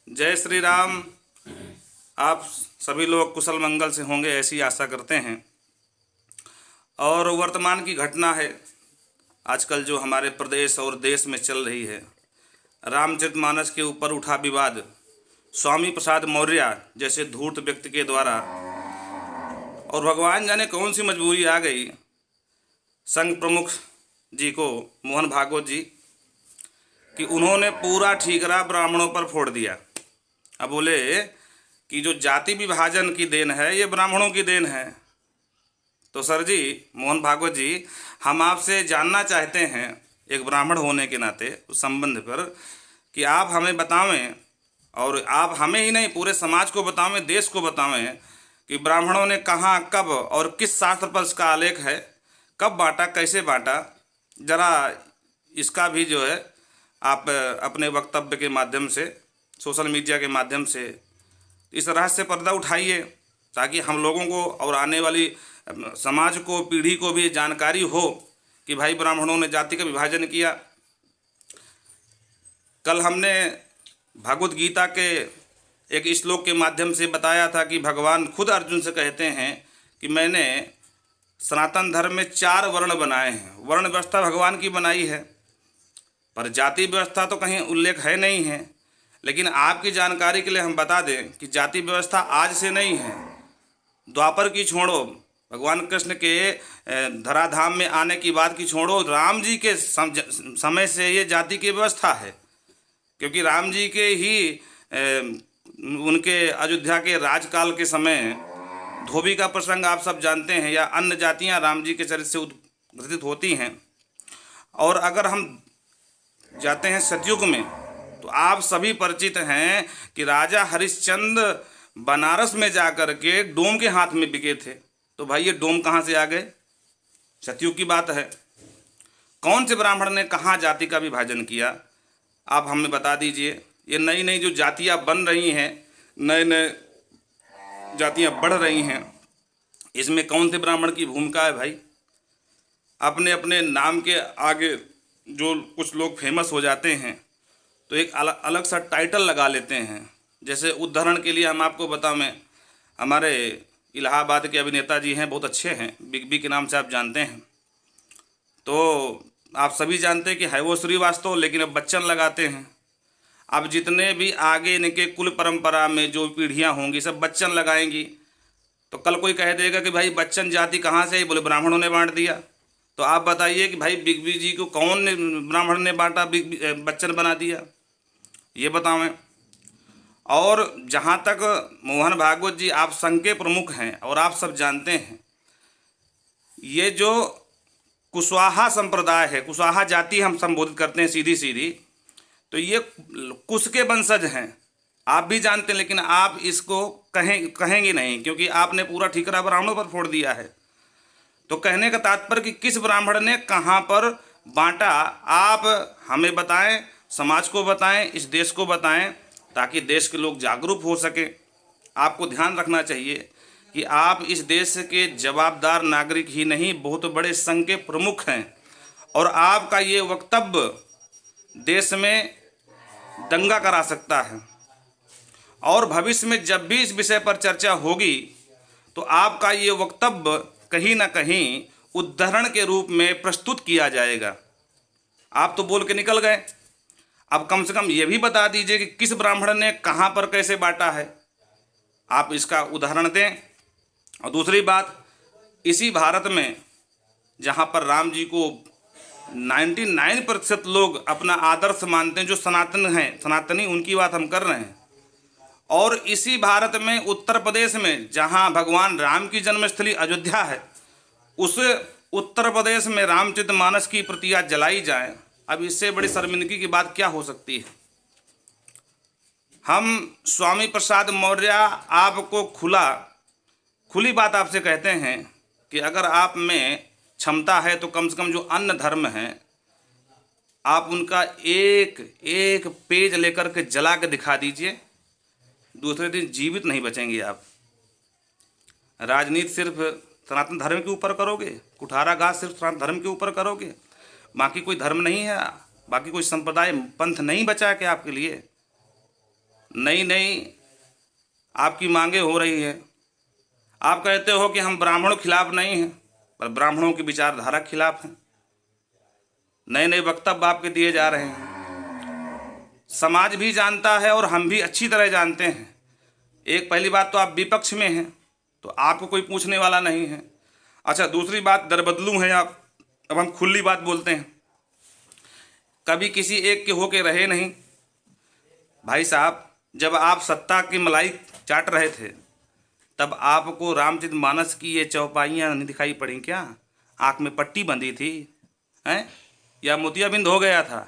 जय श्री राम। आप सभी लोग कुशल मंगल से होंगे ऐसी आशा करते हैं। और वर्तमान की घटना है आजकल जो हमारे प्रदेश और देश में चल रही है, रामचरितमानस के ऊपर उठा विवाद स्वामी प्रसाद मौर्य जैसे धूर्त व्यक्ति के द्वारा, और भगवान जाने कौन सी मजबूरी आ गई संघ प्रमुख जी को, मोहन भागवत जी, कि उन्होंने पूरा ठीकरा ब्राह्मणों पर फोड़ दिया। अब बोले कि जो जाति विभाजन की देन है ये ब्राह्मणों की देन है। तो सर जी, मोहन भागवत जी, हम आपसे जानना चाहते हैं एक ब्राह्मण होने के नाते उस संबंध पर कि आप हमें बतावें, और आप हमें ही नहीं पूरे समाज को बतावें, देश को बतावें कि ब्राह्मणों ने कहाँ, कब और किस शास्त्र पर इसका आलेख है, कब बांटा, कैसे बांटा। जरा इसका भी जो है आप अपने वक्तव्य के माध्यम से, सोशल मीडिया के माध्यम से इस रहस्य पर्दा उठाइए, ताकि हम लोगों को और आने वाली समाज को, पीढ़ी को भी जानकारी हो कि भाई ब्राह्मणों ने जाति का विभाजन किया। कल हमने भागवत गीता के एक श्लोक के माध्यम से बताया था कि भगवान खुद अर्जुन से कहते हैं कि मैंने सनातन धर्म में 4 वर्ण बनाए हैं। वर्ण व्यवस्था भगवान की बनाई है, पर जाति व्यवस्था तो कहीं उल्लेख है नहीं है। लेकिन आपकी जानकारी के लिए हम बता दें कि जाति व्यवस्था आज से नहीं है, द्वापर की छोड़ो, भगवान कृष्ण के धराधाम में आने की बात की छोड़ो, राम जी के समय से ये जाति की व्यवस्था है। क्योंकि राम जी के ही उनके अयोध्या के राजकाल के समय धोबी का प्रसंग आप सब जानते हैं, या अन्य जातियां राम जी के चरित्र से उद्घटित होती हैं। और अगर हम जाते हैं सतयुग में, तो आप सभी परिचित हैं कि राजा हरिश्चंद्र बनारस में जाकर के डोम के हाथ में बिके थे। तो भाई ये डोम कहाँ से आ गए? सतयुग की बात है। कौन से ब्राह्मण ने कहाँ जाति का विभाजन किया, आप हमें बता दीजिए। ये नई नई जो जातियाँ बन रही हैं, नए नए जातियाँ बढ़ रही हैं, इसमें कौन से ब्राह्मण की भूमिका है भाई? अपने अपने नाम के आगे जो कुछ लोग फेमस हो जाते हैं तो एक अलग सा टाइटल लगा लेते हैं। जैसे उदाहरण के लिए हम आपको बताएं, हमारे इलाहाबाद के अभिनेता जी हैं, बहुत अच्छे हैं, बिग बी के नाम से आप जानते हैं। तो आप सभी जानते हैं कि है वो श्रीवास्तव, लेकिन अब बच्चन लगाते हैं। अब जितने भी आगे इनके कुल परंपरा में जो पीढ़ियां होंगी सब बच्चन लगाएंगी। तो कल कोई कह देगा कि भाई बच्चन जाति कहाँ से आई? बोले ब्राह्मणों ने बांट दिया। तो आप बताइए कि भाई बिग बी जी को कौन ने, ब्राह्मण ने बांटा, बच्चन बना दिया? ये बतावें। और जहाँ तक मोहन भागवत जी, आप संघ के प्रमुख हैं और आप सब जानते हैं, ये जो कुशवाहा संप्रदाय है, कुशवाहा जाति हम संबोधित करते हैं सीधी सीधी, तो ये कुश के वंशज हैं। आप भी जानते हैं, लेकिन आप इसको कहेंगे नहीं, क्योंकि आपने पूरा ठीकरा ब्राह्मणों पर फोड़ दिया है। तो कहने का तात्पर्य कि किस ब्राह्मण ने कहाँ पर बांटा, आप हमें बताएं, समाज को बताएं, इस देश को बताएं, ताकि देश के लोग जागरूक हो सके। आपको ध्यान रखना चाहिए कि आप इस देश के जवाबदार नागरिक ही नहीं, बहुत बड़े संघ के प्रमुख हैं, और आपका ये वक्तव्य देश में दंगा करा सकता है। और भविष्य में जब भी इस विषय पर चर्चा होगी तो आपका ये वक्तव्य कहीं ना कहीं उदाहरण के रूप में प्रस्तुत किया जाएगा। आप तो बोल के निकल गए, अब कम से कम ये भी बता दीजिए कि किस ब्राह्मण ने कहाँ पर कैसे बांटा है, आप इसका उदाहरण दें। और दूसरी बात, इसी भारत में जहाँ पर राम जी को 99% लोग अपना आदर्श मानते हैं, जो सनातन हैं, सनातनी, उनकी बात हम कर रहे हैं, और इसी भारत में उत्तर प्रदेश में जहाँ भगवान राम की जन्मस्थली अयोध्या है, उस उत्तर प्रदेश में रामचरितमानस की प्रतियां जलाई जाएं। अब इससे बड़ी शर्मिंदगी की बात क्या हो सकती है? हम स्वामी प्रसाद मौर्य आपको खुली बात आपसे कहते हैं कि अगर आप में क्षमता है तो कम से कम जो अन्य धर्म हैं, आप उनका एक एक पेज लेकर के जला के दिखा दीजिए, दूसरे दिन जीवित नहीं बचेंगे आप। राजनीति सिर्फ सनातन धर्म के ऊपर करोगे, कुठाराघात सिर्फ सनातन धर्म के ऊपर करोगे, बाकी कोई धर्म नहीं है, बाकी कोई संप्रदाय पंथ नहीं बचा के आपके लिए। नई नई आपकी मांगे हो रही है। आप कहते हो कि हम ब्राह्मणों के खिलाफ नहीं हैं, पर ब्राह्मणों की विचारधारा के खिलाफ हैं। नए नए वक्तव्य आपके दिए जा रहे हैं। समाज भी जानता है और हम भी अच्छी तरह जानते हैं। एक पहली बात तो आप विपक्ष में हैं, तो आपको कोई पूछने वाला नहीं है। अच्छा, दूसरी बात, दरबदलू हैं आप। अब हम खुली बात बोलते हैं, कभी किसी एक के होके रहे नहीं। भाई साहब, जब आप सत्ता की मलाई चाट रहे थे, तब आपको रामचरितमानस की ये चौपाइयाँ नहीं दिखाई पड़ी क्या? आँख में पट्टी बंधी थी हैं, या मोतियाबिंद हो गया था?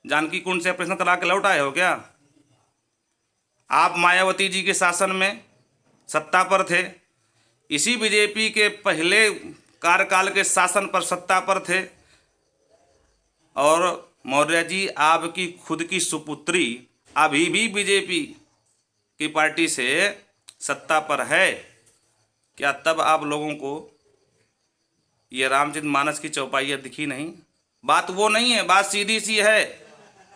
जानकी कुंड से ऑपरेशन करा के लौट आए हो क्या? आप मायावती जी के शासन में सत्ता पर थे, इसी बीजेपी के पहले कार्यकाल के शासन पर सत्ता पर थे, और मौर्य जी आपकी खुद की सुपुत्री अभी भी बीजेपी की पार्टी से सत्ता पर है। क्या तब आप लोगों को ये रामचरितमानस की चौपाइयाँ दिखी नहीं? बात वो नहीं है, बात सीधी सी है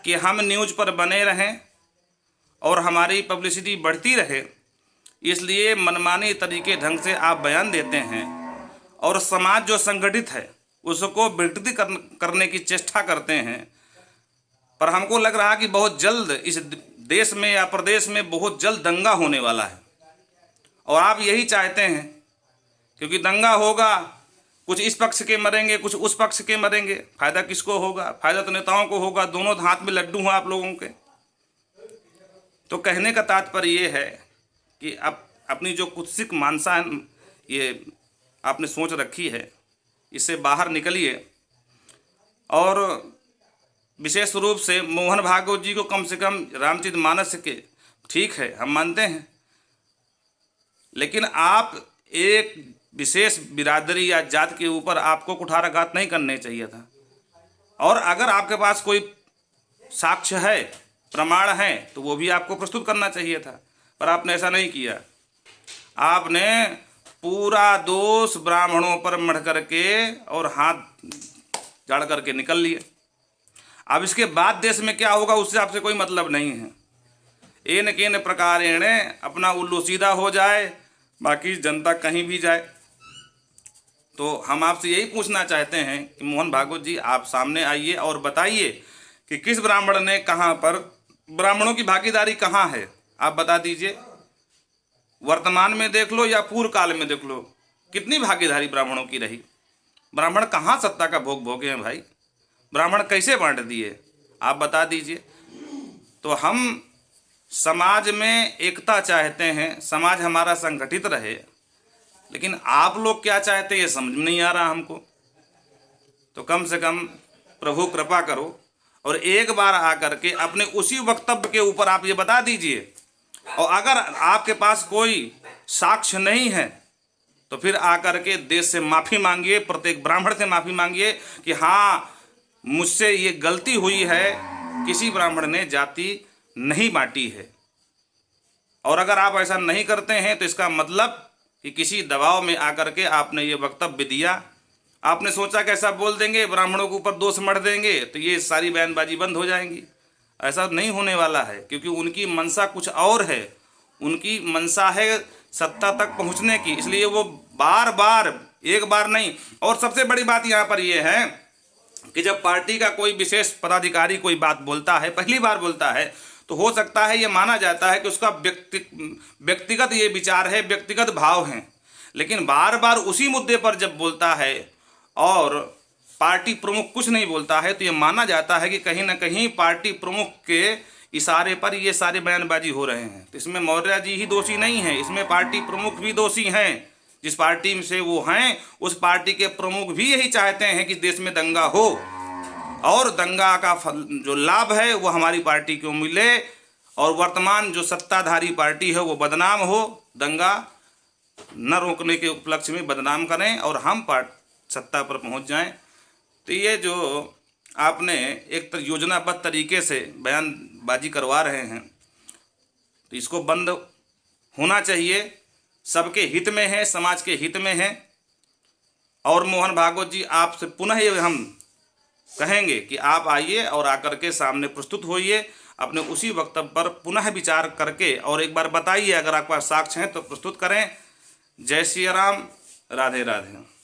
कि हम न्यूज़ पर बने रहें और हमारी पब्लिसिटी बढ़ती रहे, इसलिए मनमानी तरीके ढंग से आप बयान देते हैं और समाज जो संगठित है उसको विकृत करने की चेष्टा करते हैं। पर हमको लग रहा कि बहुत जल्द इस देश में या प्रदेश में बहुत जल्द दंगा होने वाला है, और आप यही चाहते हैं, क्योंकि दंगा होगा, कुछ इस पक्ष के मरेंगे, कुछ उस पक्ष के मरेंगे। फायदा किसको होगा? फायदा तो नेताओं को होगा। दोनों हाथ में लड्डू हैं आप लोगों के। तो कहने का तात्पर्य ये है कि अब अपनी जो कुत्सित मानसा ये आपने सोच रखी है, इससे बाहर निकलिए। और विशेष रूप से मोहन भागवत जी को कम से कम रामचरितमानस के, ठीक है हम मानते हैं, लेकिन आप एक विशेष बिरादरी या जात के ऊपर आपको कुठाराघात नहीं करने चाहिए था। और अगर आपके पास कोई साक्ष्य है, प्रमाण है, तो वो भी आपको प्रस्तुत करना चाहिए था, पर आपने ऐसा नहीं किया। आपने पूरा दोष ब्राह्मणों पर मढ़ करके और हाथ झाड़ करके निकल लिए। अब इसके बाद देश में क्या होगा उससे आपसे कोई मतलब नहीं है। एन केन प्रकारेण अपना उल्लू सीधा हो जाए, बाकी जनता कहीं भी जाए। तो हम आपसे यही पूछना चाहते हैं कि मोहन भागवत जी, आप सामने आइए और बताइए कि किस ब्राह्मण ने कहाँ पर, ब्राह्मणों की भागीदारी कहाँ है, आप बता दीजिए। वर्तमान में देख लो या पूर्व काल में देख लो, कितनी भागीदारी ब्राह्मणों की रही? ब्राह्मण कहाँ सत्ता का भोग भोगे हैं भाई? ब्राह्मण कैसे बांट दिए, आप बता दीजिए। तो हम समाज में एकता चाहते हैं, समाज हमारा संगठित रहे, लेकिन आप लोग क्या चाहते हैं ये समझ में नहीं आ रहा हमको। तो कम से कम प्रभु कृपा करो और एक बार आकर के अपने उसी वक्तव्य के ऊपर आप ये बता दीजिए। और अगर आपके पास कोई साक्ष्य नहीं है तो फिर आकर के देश से माफ़ी मांगिए, प्रत्येक ब्राह्मण से माफ़ी मांगिए कि हाँ मुझसे ये गलती हुई है, किसी ब्राह्मण ने जाति नहीं बांटी है। और अगर आप ऐसा नहीं करते हैं तो इसका मतलब कि किसी दबाव में आकर के आपने ये वक्तव्य दिया, आपने सोचा कि ऐसा बोल देंगे, ब्राह्मणों के ऊपर दोष मढ़ देंगे तो ये सारी बयानबाजी बंद हो जाएंगी। ऐसा नहीं होने वाला है, क्योंकि उनकी मंशा कुछ और है। उनकी मंशा है सत्ता तक पहुंचने की, इसलिए वो बार बार, एक बार नहीं। और सबसे बड़ी बात यहाँ पर ये है कि जब पार्टी का कोई विशेष पदाधिकारी कोई बात बोलता है, पहली बार बोलता है, तो हो सकता है ये माना जाता है कि उसका व्यक्तिगत ये विचार है, व्यक्तिगत भाव हैं। लेकिन बार बार उसी मुद्दे पर जब बोलता है और पार्टी प्रमुख कुछ नहीं बोलता है, तो ये माना जाता है कि कहीं ना कहीं पार्टी प्रमुख के इशारे पर ये सारे बयानबाजी हो रहे हैं। तो इसमें मौर्य जी ही दोषी नहीं है, इसमें पार्टी प्रमुख भी दोषी हैं। जिस पार्टी से वो हैं उस पार्टी के प्रमुख भी यही चाहते हैं कि देश में दंगा हो और दंगा का जो लाभ है वो हमारी पार्टी को मिले, और वर्तमान जो सत्ताधारी पार्टी है वो बदनाम हो, दंगा न रोकने के उपलक्ष्य में बदनाम करें और हम सत्ता पर पहुंच जाएं। तो ये जो आपने एक योजनाबद्ध तरीके से बयानबाजी करवा रहे हैं, तो इसको बंद होना चाहिए। सबके हित में है, समाज के हित में है। और मोहन भागवत जी, आपसे पुनः ये हम कहेंगे कि आप आइए और आकर के सामने प्रस्तुत होइए। अपने उसी वक्तव्य पर पुनः विचार करके और एक बार बताइए, अगर आपके पास साक्ष्य हैं तो प्रस्तुत करें। जय श्री राम, राधे राधे।